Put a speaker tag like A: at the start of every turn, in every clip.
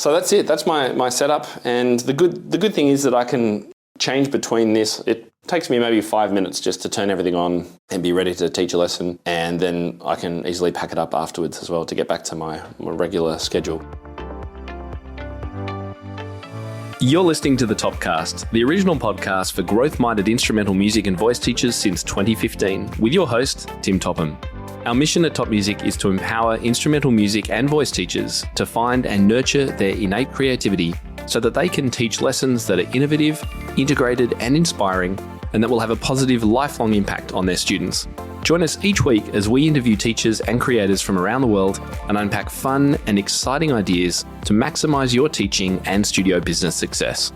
A: So that's it. That's my setup. And the good thing is that I can change between this. It takes me maybe 5 minutes just to turn everything on and be ready to teach a lesson. And then I can easily pack it up afterwards as well to get back to my regular schedule.
B: You're listening to the Topcast, the original podcast for growth-minded instrumental music and voice teachers since 2015, with your host, Tim Topham. Our mission at Top Music is to empower instrumental music and voice teachers to find and nurture their innate creativity so that they can teach lessons that are innovative, integrated, and inspiring, and that will have a positive lifelong impact on their students. Join us each week as we interview teachers and creators from around the world and unpack fun and exciting ideas to maximize your teaching and studio business success.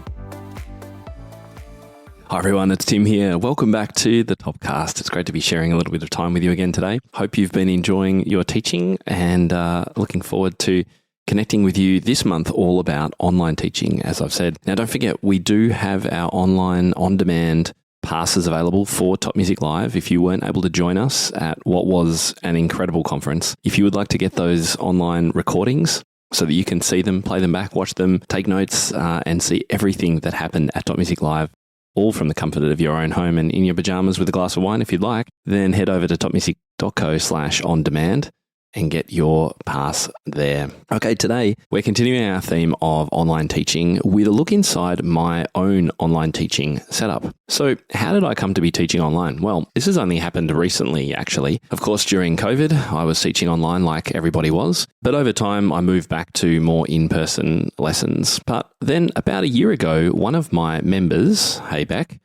B: Hi everyone, it's Tim here. Welcome back to the Topcast. It's great to be sharing a little bit of time with you again today. Hope you've been enjoying your teaching and looking forward to connecting with you this month all about online teaching, as I've said. Now, don't forget, we do have our online on-demand passes available for Top Music Live if you weren't able to join us at what was an incredible conference. If you would like to get those online recordings so that you can see them, play them back, watch them, take notes, and see everything that happened at Top Music Live, all from the comfort of your own home and in your pajamas with a glass of wine if you'd like, then head over to topmusic.co/on-demand and get your pass there. Okay, today we're continuing our theme of online teaching with a look inside my own online teaching setup. So how did I come to be teaching online? Well, this has only happened recently, actually. Of course, during COVID, I was teaching online like everybody was, but over time I moved back to more in-person lessons. But then about a year ago, one of my members, hey Beck,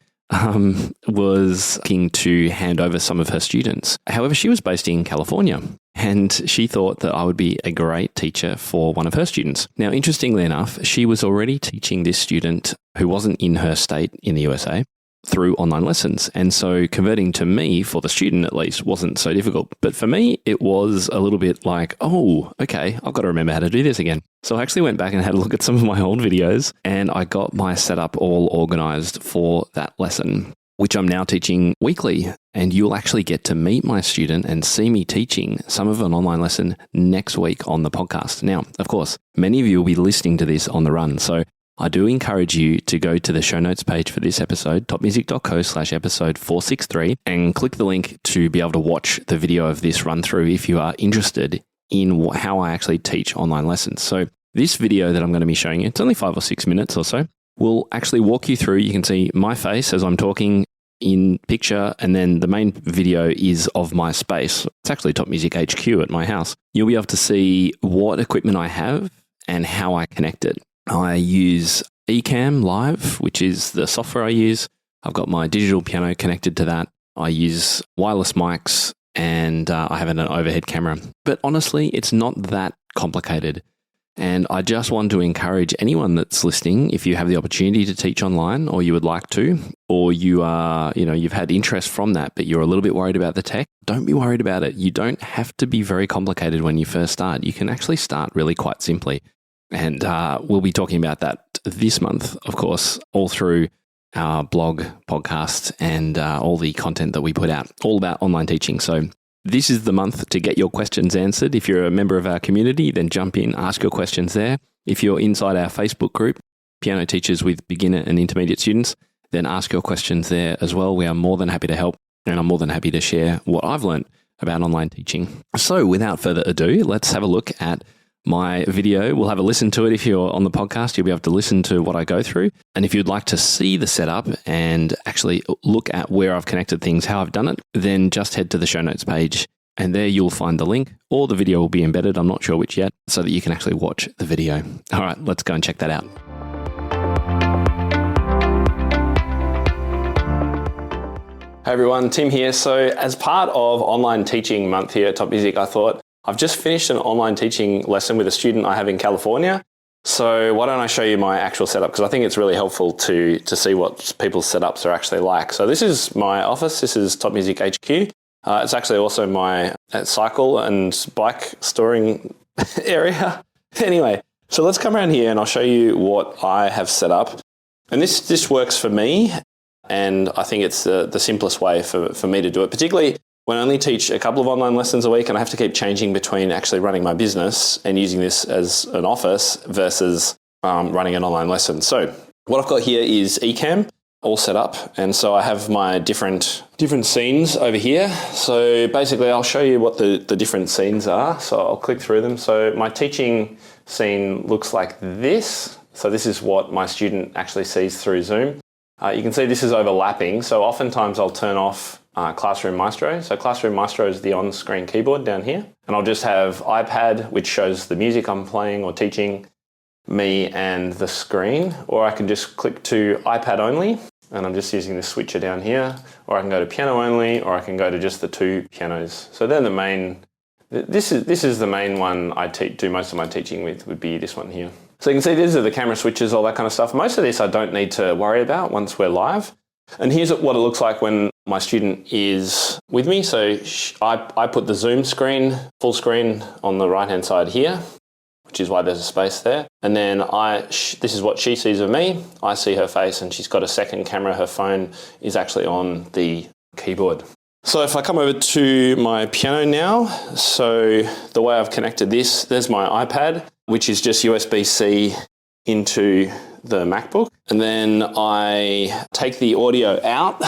B: was looking to hand over some of her students. However, she was based in California and she thought that I would be a great teacher for one of her students. Now, interestingly enough, she was already teaching this student who wasn't in her state in the USA through online lessons. And so converting to me, for the student at least, wasn't so difficult. But for me, it was a little bit like, oh, okay, I've got to remember how to do this again. So I actually went back and had a look at some of my old videos and I got my setup all organized for that lesson, which I'm now teaching weekly. And you'll actually get to meet my student and see me teaching some of an online lesson next week on the podcast. Now, of course, many of you will be listening to this on the run. So I do encourage you to go to the show notes page for this episode, topmusic.co/episode 463, and click the link to be able to watch the video of this run through if you are interested in how I actually teach online lessons. So this video that I'm going to be showing you, it's only 5 or 6 minutes or so, will actually walk you through. You can see my face as I'm talking in picture, and then the main video is of my space. It's actually Top Music HQ at my house. You'll be able to see what equipment I have and how I connect it. I use Ecamm Live, which is the software I use. I've got my digital piano connected to that. I use wireless mics and I have an overhead camera. But honestly, it's not that complicated. And I just want to encourage anyone that's listening, if you have the opportunity to teach online or you would like to, or you are, you've had interest from that, but you're a little bit worried about the tech, don't be worried about it. You don't have to be very complicated when you first start. You can actually start really quite simply. And we'll be talking about that this month, of course, all through our blog, podcast, and all the content that we put out, all about online teaching. So this is the month to get your questions answered. If you're a member of our community, then jump in, ask your questions there. If you're inside our Facebook group, Piano Teachers with Beginner and Intermediate Students, then ask your questions there as well. We are more than happy to help, and I'm more than happy to share what I've learned about online teaching. So without further ado, let's have a look at my video. We'll have a listen to it. If you're on the podcast, you'll be able to listen to what I go through. And if you'd like to see the setup and actually look at where I've connected things, how I've done it, then just head to the show notes page and there you'll find the link, or the video will be embedded. I'm not sure which yet, so that you can actually watch the video. All right, let's go and check that out.
A: Hey everyone, Tim here. So as part of online teaching month here at Top Music, I thought I've just finished an online teaching lesson with a student I have in California. So why don't I show you my actual setup? Because I think it's really helpful to see what people's setups are actually like. So this is my office. This is Top Music HQ. It's actually also my cycle and bike storing area. Anyway, so let's come around here and I'll show you what I have set up. And this works for me. And I think it's the simplest way for me to do it, particularly when I only teach a couple of online lessons a week and I have to keep changing between actually running my business and using this as an office versus running an online lesson. So what I've got here is Ecamm all set up. And so I have my different scenes over here. So basically I'll show you what the different scenes are. So I'll click through them. So my teaching scene looks like this. So this is what my student actually sees through Zoom. You can see this is overlapping. So oftentimes I'll turn off Classroom Maestro. So Classroom Maestro is the on-screen keyboard down here. And I'll just have iPad, which shows the music I'm playing or teaching, me and the screen. Or I can just click to iPad only. And I'm just using the switcher down here. Or I can go to piano only, or I can go to just the two pianos. So they're the main, this is the main one I do most of my teaching with, would be this one here. So you can see these are the camera switches, all that kind of stuff. Most of this I don't need to worry about once we're live. And here's what it looks like when my student is with me. So I put the Zoom screen, full screen on the right-hand side here, which is why there's a space there. And then this is what she sees of me. I see her face and she's got a second camera. Her phone is actually on the keyboard. So if I come over to my piano now, so the way I've connected this, there's my iPad, which is just USB-C into the MacBook. And then I take the audio out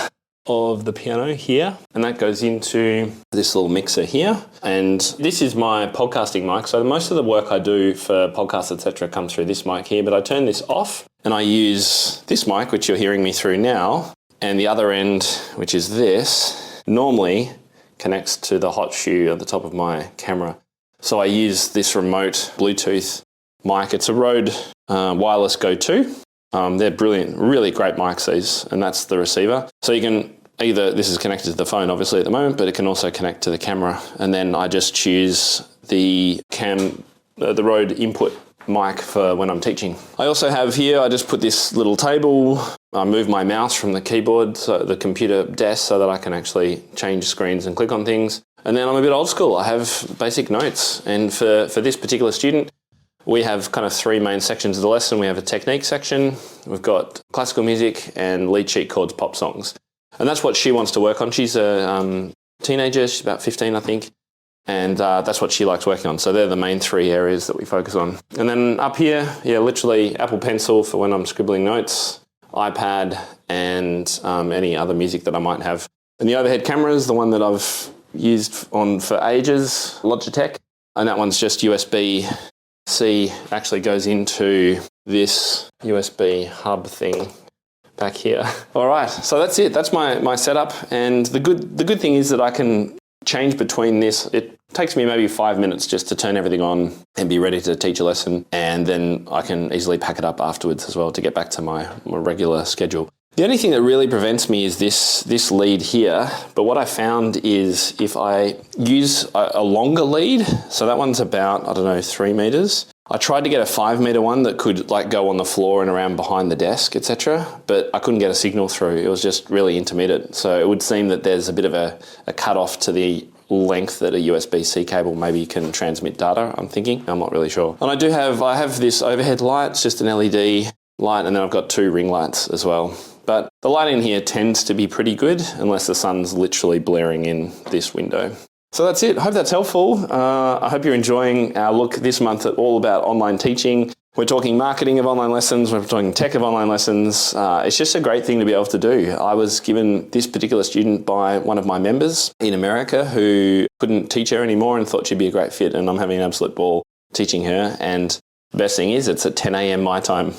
A: of the piano here, and that goes into this little mixer here. And this is my podcasting mic. So most of the work I do for podcasts, etc., comes through this mic here, but I turn this off and I use this mic, which you're hearing me through now. And the other end, which is this, normally connects to the hot shoe at the top of my camera. So I use this remote Bluetooth mic. It's a Rode Wireless Go 2. They're brilliant, really great mics, these, and that's the receiver. So you can this is connected to the phone obviously at the moment, but it can also connect to the camera. And then I just choose the Rode input mic for when I'm teaching. I also have here, I just put this little table. I move my mouse from the keyboard, so the computer desk, so that I can actually change screens and click on things. And then I'm a bit old school. I have basic notes. And for this particular student, we have kind of three main sections of the lesson. We have a technique section, we've got classical music, and lead sheet chords, pop songs. And that's what she wants to work on. She's a teenager, she's about 15, I think. And that's what she likes working on. So they're the main three areas that we focus on. And then up here, literally Apple Pencil for when I'm scribbling notes, iPad, and any other music that I might have. And the overhead camera is the one that I've used for ages, Logitech. And that one's just USB-C, actually goes into this USB hub thing back here. All right, so that's it. That's my setup. And the good thing is that I can change between this. It takes me maybe 5 minutes just to turn everything on and be ready to teach a lesson. And then I can easily pack it up afterwards as well to get back to my regular schedule. The only thing that really prevents me is this lead here. But what I found is if I use a longer lead, so that one's about, 3 meters. I tried to get a 5 meter one that could go on the floor and around behind the desk, etc. But I couldn't get a signal through. It was just really intermittent. So it would seem that there's a bit of a cut-off to the length that a USB-C cable maybe can transmit data, I'm thinking. I'm not really sure. And I have this overhead light, it's just an LED light, and then I've got 2 ring lights as well. But the light in here tends to be pretty good unless the sun's literally blaring in this window. So that's it. I hope that's helpful. I hope you're enjoying our look this month at all about online teaching. We're talking marketing of online lessons. We're talking tech of online lessons. It's just a great thing to be able to do. I was given this particular student by one of my members in America who couldn't teach her anymore and thought she'd be a great fit. And I'm having an absolute ball teaching her. And the best thing is it's at 10 a.m. my time.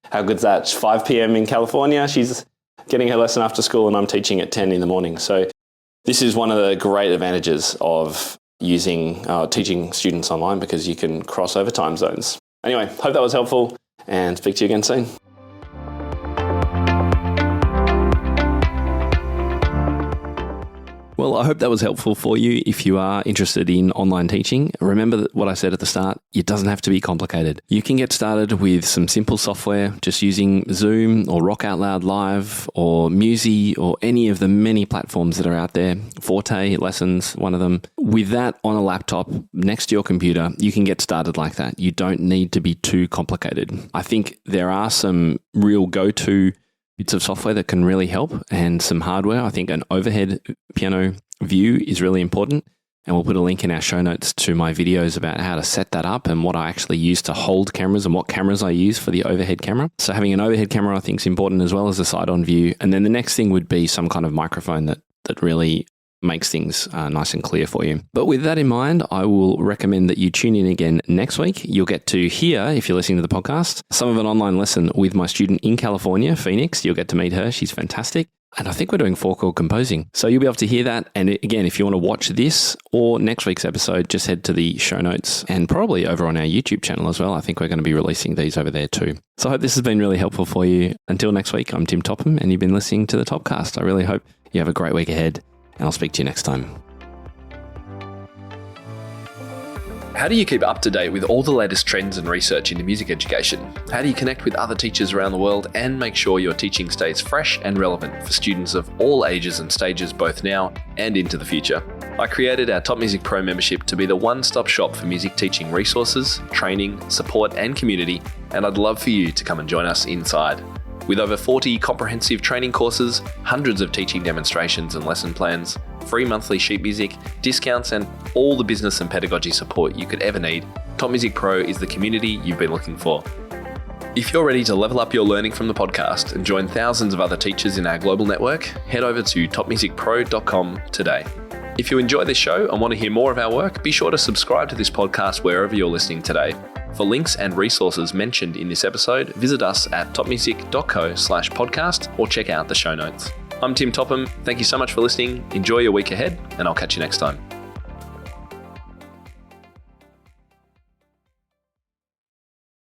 A: How good's that? It's 5 p.m. in California. She's getting her lesson after school and I'm teaching at 10 in the morning. So this is one of the great advantages of using teaching students online because you can cross over time zones. Anyway, hope that was helpful and speak to you again soon.
B: Well, I hope that was helpful for you if you are interested in online teaching. Remember what I said at the start, it doesn't have to be complicated. You can get started with some simple software, just using Zoom or Rock Out Loud Live or Musi or any of the many platforms that are out there. Forte Lessons, one of them. With that on a laptop next to your computer, you can get started like that. You don't need to be too complicated. I think there are some real go-to bits of software that can really help and some hardware. I think an overhead piano view is really important. And we'll put a link in our show notes to my videos about how to set that up and what I actually use to hold cameras and what cameras I use for the overhead camera. So having an overhead camera I think is important as well as a side-on view. And then the next thing would be some kind of microphone that really makes things nice and clear for you. But with that in mind, I will recommend that you tune in again next week. You'll get to hear, if you're listening to the podcast, some of an online lesson with my student in California, Phoenix. You'll get to meet her. She's fantastic. And I think we're doing 4-chord composing. So you'll be able to hear that. And again, if you want to watch this or next week's episode, just head to the show notes and probably over on our YouTube channel as well. I think we're going to be releasing these over there too. So I hope this has been really helpful for you. Until next week, I'm Tim Topham and you've been listening to the Topcast. I really hope you have a great week ahead and I'll speak to you next time. How do you keep up to date with all the latest trends and research into music education? How do you connect with other teachers around the world and make sure your teaching stays fresh and relevant for students of all ages and stages both now and into the future? I created our Top Music Pro membership to be the one-stop shop for music teaching resources, training, support and community, and I'd love for you to come and join us inside. With over 40 comprehensive training courses, hundreds of teaching demonstrations and lesson plans, free monthly sheet music, discounts, and all the business and pedagogy support you could ever need, Top Music Pro is the community you've been looking for. If you're ready to level up your learning from the podcast and join thousands of other teachers in our global network, head over to topmusicpro.com today. If you enjoy this show and want to hear more of our work, be sure to subscribe to this podcast wherever you're listening today. For links and resources mentioned in this episode, visit us at topmusic.co/podcast or check out the show notes. I'm Tim Topham. Thank you so much for listening. Enjoy your week ahead, and I'll catch you next time.